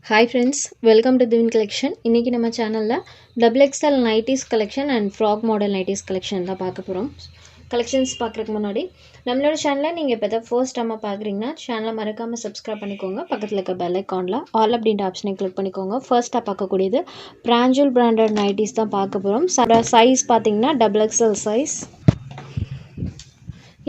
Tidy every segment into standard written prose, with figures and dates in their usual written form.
Hi friends, welcome to Divin Collection. இன்னைக்கு நம்ம சேனல்ல XXL nighties collection and frog model nighties collection தான் பார்க்க போறோம். கலெக்ஷன்ஸ் பார்க்குறதுக்கு முன்னாடி நம்மளோட சேனலை நீங்கள் இப்போ தான் ஃபர்ஸ்ட் டைமாக பார்க்குறீங்கன்னா சேனலை மறக்காமல் சப்ஸ்கிரைப் பண்ணிக்கோங்க. பக்கத்தில் இருக்க பெல் ஐக்கானில் ஆல் அப்படின்ற ஆப்ஷனை கிளிக் பண்ணிக்கோங்க. ஃபர்ஸ்ட்டாக பார்க்கக்கூடியது பிராஞ்சூல் பிராண்டட் நைட்டிஸ் தான் பார்க்க போகிறோம். சைஸ் பார்த்தீங்கன்னா XXL சைஸ்.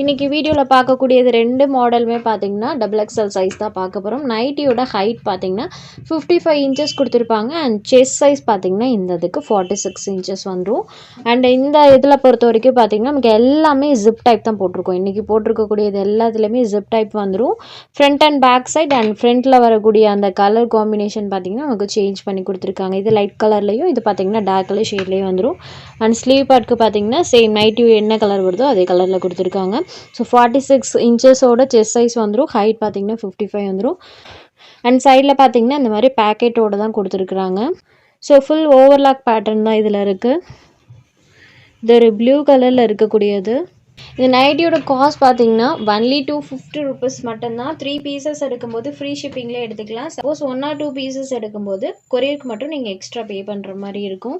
இன்றைக்கி வீடியோவில் பார்க்கக்கூடியது ரெண்டு மாடலுமே பார்த்தீங்கன்னா XXL சைஸ் தான் பார்க்க போகிறோம். நைட்டியோட ஹைட் பார்த்தீங்கன்னா 55 இன்ச்சஸ் கொடுத்துருப்பாங்க. அண்ட் செஸ்ட் சைஸ் பார்த்தீங்கன்னா இந்த இதுக்கு 46 இன்ச்சஸ் வந்துடும். அண்ட் இந்த இதில் பொறுத்த வரைக்கும் பார்த்தீங்கன்னா நமக்கு எல்லாமே ஜிப் டைப் தான் போட்டிருக்கோம். இன்றைக்கி போட்டிருக்கக்கூடியது எல்லாத்துலேயுமே ஜிப் டைப் வந்துடும். Front and back side and ஃப்ரண்ட்டில் வரக்கூடிய அந்த கலர் காம்பினேஷன் பார்த்தீங்கன்னா நமக்கு சேஞ்ச் பண்ணி கொடுத்துருக்காங்க. இது லைட் கலர்லேயும் இது பார்த்தீங்கன்னா டார்க் கலர் ஷேட்லேயும் வந்துடும். அண்ட் ஸ்லீவ் பார்ட்க்கு பார்த்தீங்கன்னா சேம் நைட்டி என்ன கலர் வருதோ அதே கலரில் கொடுத்துருக்காங்க. ஸோ 46 இன்ச்சஸோட செஸ்ட் சைஸ் வந்துடும். ஹைட் பார்த்தீங்கன்னா 55 வந்துடும். அண்ட் சைடில் பார்த்தீங்கன்னா இந்த மாதிரி பேக்கெட்டோடு தான் கொடுத்துருக்குறாங்க. ஸோ ஃபுல் ஓவர்லாக் பேட்டர்ன் தான் இதில் இருக்குது. இது ஒரு ப்ளூ கலரில் இருக்கக்கூடியது. இந்த நைட்டியோட காஸ்ட் பார்த்தீங்கன்னா ஒன்லி 250 ருபீஸ் மட்டும்தான். 3 பீசஸ் எடுக்கும்போது ஃப்ரீ ஷிப்பிங்லேயே எடுத்துக்கலாம். சப்போஸ் 1 or 2 பீசஸ் எடுக்கும்போது கொரியருக்கு மட்டும் நீங்கள் எக்ஸ்ட்ரா பே பண்ணுற மாதிரி இருக்கும்.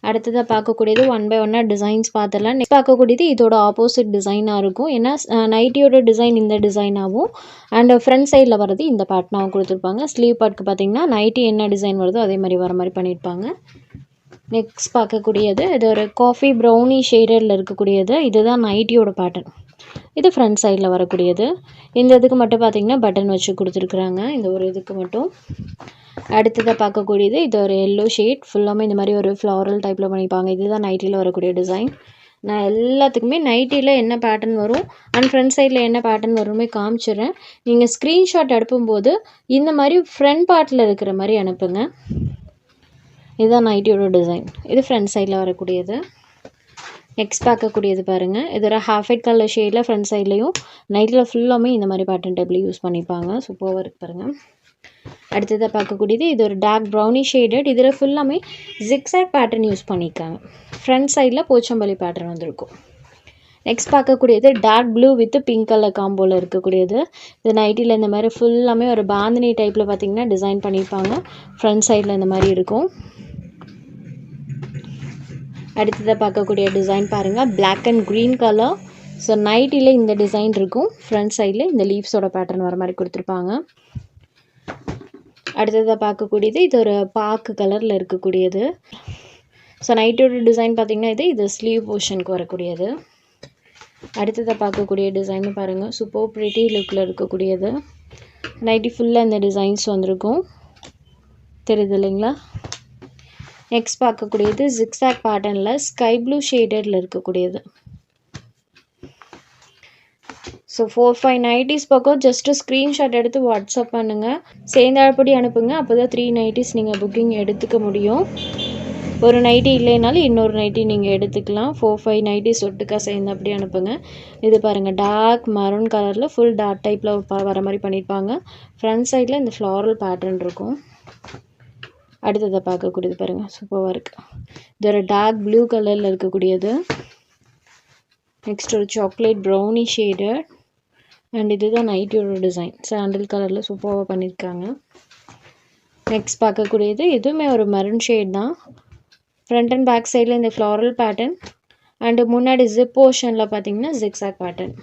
அடுத்ததாக பார்க்கக்கூடியது 1 by 1 டிசைன்ஸ் பார்த்துடலாம். நெக்ஸ்ட் பார்க்கக்கூடியது இதோட ஆப்போசிட் டிசைனாக இருக்கும். ஏன்னா நைட்டியோட டிசைன் இந்த டிசைனாகவும் அண்ட் ஃப்ரண்ட் சைடில் வரது இந்த பேட்டர்னாகவும் கொடுத்துருப்பாங்க. ஸ்லீவ் பார்ட்க்கு பார்த்தீங்கன்னா நைட்டி என்ன டிசைன் வருதோ அதே மாதிரி வர மாதிரி பண்ணியிருப்பாங்க. நெக்ஸ்ட் பார்க்கக்கூடியது இது ஒரு காஃபி ப்ரௌனி ஷேடரில் இருக்கக்கூடியது. இதுதான் நைட்டியோட பேட்டர்ன். இது ஃப்ரண்ட் சைடில் வரக்கூடியது. இந்த இதுக்கு மட்டும் பார்த்திங்கன்னா பட்டன் வச்சு கொடுத்துருக்குறாங்க. இந்த ஒரு இதுக்கு மட்டும். அடுத்ததாக பார்க்கக்கூடியது இது ஒரு எல்லோ ஷேட். ஃபுல்லாமே இந்த மாதிரி ஒரு ஃப்ளாரல் டைப்பில் பண்ணியிருப்பாங்க. இதுதான் நைட்டியில் வரக்கூடிய டிசைன். நான் எல்லாத்துக்குமே நைட்டியில் என்ன பேட்டர்ன் வரும் அண்ட் ஃப்ரண்ட் சைடில் என்ன பேட்டர்ன் வருமே காமிச்சிடுறேன். நீங்கள் ஸ்க்ரீன்ஷாட் அனுப்பும்போது இந்த மாதிரி ஃப்ரண்ட் பார்ட்டில் இருக்கிற மாதிரி அனுப்புங்க. இதுதான் நைட்டியோட டிசைன். இது ஃப்ரண்ட் சைடில் வரக்கூடியது. நெக்ஸ்ட் பார்க்கக்கூடியது பாருங்கள். இது ஒரு ஹாஃப் ஒயிட் கலர் ஷேடில் ஃப்ரண்ட் சைட்லேயும் நைட்டில் ஃபுல்லாமே இந்த மாதிரி பேட்டர்ன் டைப்பில் யூஸ் பண்ணிப்பாங்க. சூப்பராக இருக்குது பாருங்கள். அடுத்ததாக பார்க்கக்கூடியது இது ஒரு டார்க் ப்ரௌனி ஷேடட். இதில் ஃபுல்லாமே ஜிக்ஸாக் பேட்டர்ன் யூஸ் பண்ணியிருக்காங்க. ஃப்ரண்ட் சைடில் போச்சம்பள்ளி பேட்டர்ன் வந்திருக்கும். நெக்ஸ்ட் பார்க்கக்கூடியது dark blue with pink colour காம்போவில் இருக்கக்கூடியது. இது நைட்டியில் இந்த மாதிரி ஃபுல்லாமே ஒரு பாந்தினி டைப்பில் பார்த்திங்கன்னா டிசைன் பண்ணியிருப்பாங்க. ஃப்ரண்ட் சைடில் இந்த மாதிரி இருக்கும். அடுத்ததாக பார்க்கக்கூடிய டிசைன் பாருங்கள். Black and green colour. So நைட்டியில் இந்த டிசைன் இருக்கும். ஃப்ரண்ட் சைடில் இந்த லீவ்ஸோட பேட்டர்ன் வர மாதிரி கொடுத்துருப்பாங்க. அடுத்ததாக பார்க்கக்கூடியது இது ஒரு பாக்கு கலரில் இருக்கக்கூடியது. ஸோ நைட்டோட டிசைன் பார்த்திங்கன்னா இது ஸ்லீவ் போர்ஷனுக்கு வரக்கூடியது. அடுத்ததாக பார்க்கக்கூடிய டிசைன் பாருங்கள். சூப்பர் ப்ரிட்டி லுக்கில் இருக்கக்கூடியது. நைட்டி ஃபுல்லாக இந்த டிசைன்ஸ் வந்திருக்கும். தெரியுது இல்லைங்களா? நெக்ஸ்ட் பார்க்கக்கூடியது ஜிக்ஸாக் பேட்டர்னில் ஸ்கை ப்ளூ ஷேடடில் இருக்கக்கூடியது. ஸோ 4-5 நைட்டிஸ் பக்கம் ஜஸ்ட்டு ஸ்க்ரீன்ஷாட் எடுத்து வாட்ஸ்அப் பண்ணுங்கள். சேர்ந்தாற்படி அனுப்புங்க. அப்போ தான் 3 நைட்டிஸ் நீங்கள் புக்கிங் எடுத்துக்க முடியும். ஒரு நைட்டி இல்லைனாலும் இன்னொரு நைட்டி நீங்கள் எடுத்துக்கலாம். 4-5 நைட்டிஸ் ஒட்டுக்கா சேர்ந்து அப்படி அனுப்புங்க. இது பாருங்கள் டார்க் மரூன் கலரில் ஃபுல் டார்க் டைப்பில் வர மாதிரி பண்ணியிருப்பாங்க. ஃப்ரண்ட் சைடில் இந்த ஃப்ளாரல் பேட்டர்ன் இருக்கும். அடுத்ததை பார்க்கக்கூடியது பாருங்கள். சூப்பராக இருக்குது. இது ஒரு டார்க் ப்ளூ கலரில் இருக்கக்கூடியது. நெக்ஸ்ட் ஒரு சாக்லேட் ப்ரௌனி ஷேடட். அண்ட் இதுதான் நைட்டியோட டிசைன். சாண்டில் கலரில் சூப்பராக பண்ணியிருக்காங்க. நெக்ஸ்ட் பார்க்கக்கூடியது இதுவுமே ஒரு மெரூன் ஷேட் தான். ஃப்ரண்ட் அண்ட் பேக் சைடில் இந்த ஃப்ளாரல் பேட்டர்ன் அண்டு முன்னாடி ஜிப் போர்ஷனில் பார்த்தீங்கன்னா ஜிக்ஸாக் பேட்டர்ன்.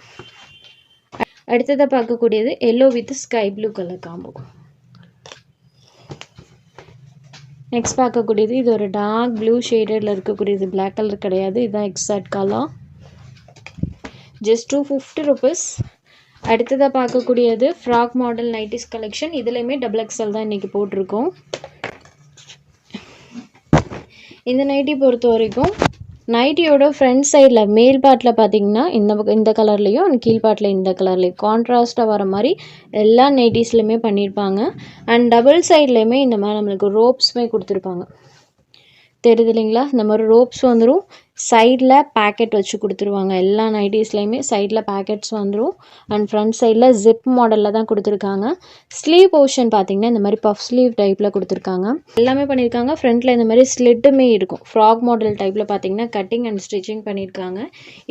அடுத்ததை பார்க்கக்கூடியது yellow with sky blue colour combo. Next பார்க்கக்கூடியது இது ஒரு டார்க் ப்ளூ ஷேடடில் இருக்கக்கூடியது. பிளாக் கலர் கிடையாது. இதுதான் எக்ஸாக்ட் கலர். Just 250 rupees. அடுத்ததாக பார்க்கக்கூடியது ஃப்ராக் மாடல் நைட்டிஸ் கலெக்ஷன். இதுலேயுமே XXL தான் இன்றைக்கி போட்டிருக்கோம். இந்த நைட்டி பொறுத்த வரைக்கும் நைட்டியோட ஃப்ரண்ட் சைடில் மேல் பார்ட்டில் பார்த்தீங்கன்னா இந்த கலர்லேயும் அண்ட் கீழ் பார்ட்டில் இந்த கலர்லேயும் கான்ட்ராஸ்ட்டாக வர மாதிரி எல்லா நைட்டிஸ்லையுமே பண்ணியிருப்பாங்க. அண்ட் டபுள் சைட்லேயுமே இந்த மாதிரி நம்மளுக்கு ரோப்ஸுமே கொடுத்துருப்பாங்க. தெரியுது இல்லைங்களா? இந்த மாதிரி ரோப்ஸ் வந்துடும். சைடில் பேக்கெட் வச்சு கொடுத்துருவாங்க. எல்லா நைட்டிஸ்லையுமே சைடில் பேக்கெட்ஸ் வந்துடும். அண்ட் ஃப்ரண்ட் சைடில் ஜிப் மாடலில் தான் கொடுத்துருக்காங்க. ஸ்லீவ் போர்ஷன் பார்த்தீங்கன்னா இந்த மாதிரி பஃப் ஸ்லீவ் டைப்பில் கொடுத்துருக்காங்க. எல்லாமே பண்ணியிருக்காங்க. ஃப்ரண்ட்டில் இந்த மாதிரி ஸ்லிட்டுமே இருக்கும். ஃப்ராக் மாடல் டைப்பில் பார்த்தீங்கன்னா கட்டிங் அண்ட் ஸ்டிச்சிங் பண்ணியிருக்காங்க.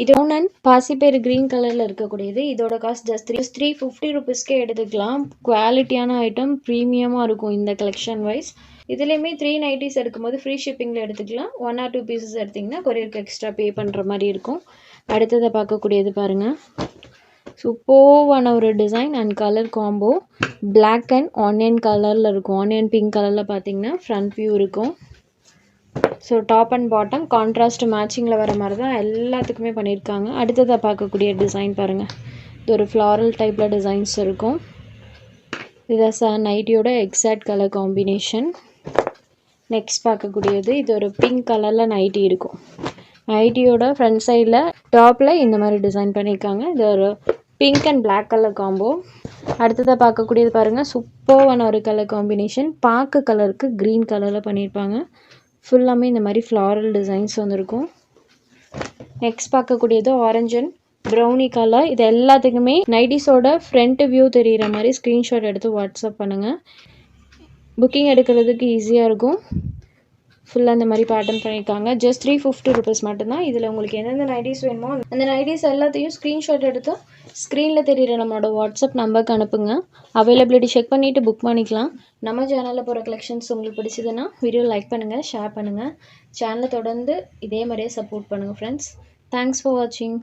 இது ப்ரௌன் அண்ட் பாசிப்பேர் க்ரீன் கலரில் இருக்கக்கூடியது. இதோட காஸ்ட் ஜஸ்ட் 350 ருபீஸ்க்கே எடுத்துக்கலாம். குவாலிட்டியான ஐட்டம், ப்ரீமியமாக இருக்கும் இந்த கலெக்ஷன் வைஸ். இதுலேயுமே 3 நைட்டிஸ் எடுக்கும்போது ஃப்ரீ ஷிப்பிங்கில் எடுத்துக்கலாம். 1 or 2 பீசஸ் எடுத்திங்கன்னா கொரியருக்கு எக்ஸ்ட்ரா பே பண்ணுற மாதிரி இருக்கும். அடுத்ததை பார்க்கக்கூடியது பாருங்கள். சூப்பர்வான ஒரு design and colour combo. Black and onion கலரில் இருக்கும். ஆனியன் பிங்க் கலரில் பார்த்தீங்கன்னா ஃப்ரண்ட் வியூ இருக்கும். So top and bottom contrast மேட்சிங்கில் வர மாதிரி தான் எல்லாத்துக்குமே பண்ணியிருக்காங்க. அடுத்ததை பார்க்கக்கூடிய டிசைன் பாருங்கள். இது ஒரு ஃப்ளாரல் டைப்பில் டிசைன்ஸ் இருக்கும். இதான் நைட்டியோட எக்ஸாக்ட் கலர் காம்பினேஷன். நெக்ஸ்ட் பார்க்கக்கூடியது இது ஒரு பிங்க் கலரில் நைட்டி இருக்கும். நைட்டியோட ஃப்ரண்ட் சைடில் டாப்பில் இந்த மாதிரி டிசைன் பண்ணியிருக்காங்க. இது ஒரு pink and black colour combo. அடுத்ததாக பார்க்கக்கூடியது பாருங்கள். சூப்பர்வான ஒரு கலர் காம்பினேஷன். பாக்கு கலருக்கு க்ரீன் கலரில் பண்ணியிருப்பாங்க. ஃபுல்லாமே இந்த மாதிரி ஃப்ளாரல் டிசைன்ஸ் வந்துருக்கும். நெக்ஸ்ட் பார்க்கக்கூடியது ஆரஞ்சு அண்ட் ப்ரௌனி கலர். இது எல்லாத்துக்குமே நைட்டிஸோட ஃப்ரண்ட் வியூ தெரிகிற மாதிரி ஸ்க்ரீன்ஷாட் எடுத்து வாட்ஸ்அப் பண்ணுங்கள். புக்கிங் எடுக்கிறதுக்கு ஈஸியாக இருக்கும். ஃபுல்லாக இந்த மாதிரி பேட்டர்ன் பண்ணியிருக்காங்க. ஜஸ்ட் 350 ருபீஸ் மட்டும்தான். இதில் உங்களுக்கு எந்தெந்த நைட்டிஸ் வேணுமோ அந்த நைட்டிஸ் எல்லாத்தையும் ஸ்க்ரீன்ஷாட் எடுத்து ஸ்க்ரீனில் தெரிகிற நம்மளோட வாட்ஸ்அப் நம்பருக்கு அனுப்புங்க. அவைலபிலிட்டி செக் பண்ணிவிட்டு புக் பண்ணிக்கலாம். நம்ம சேனலில் போகிற கலெக்ஷன்ஸ் உங்களுக்கு பிடிச்சதுன்னா வீடியோ லைக் பண்ணுங்கள், ஷேர் பண்ணுங்கள். சேனலை தொடர்ந்து இதே மாதிரியே சப்போர்ட் பண்ணுங்கள் ஃப்ரெண்ட்ஸ். தேங்க்ஸ் ஃபார் வாட்சிங்.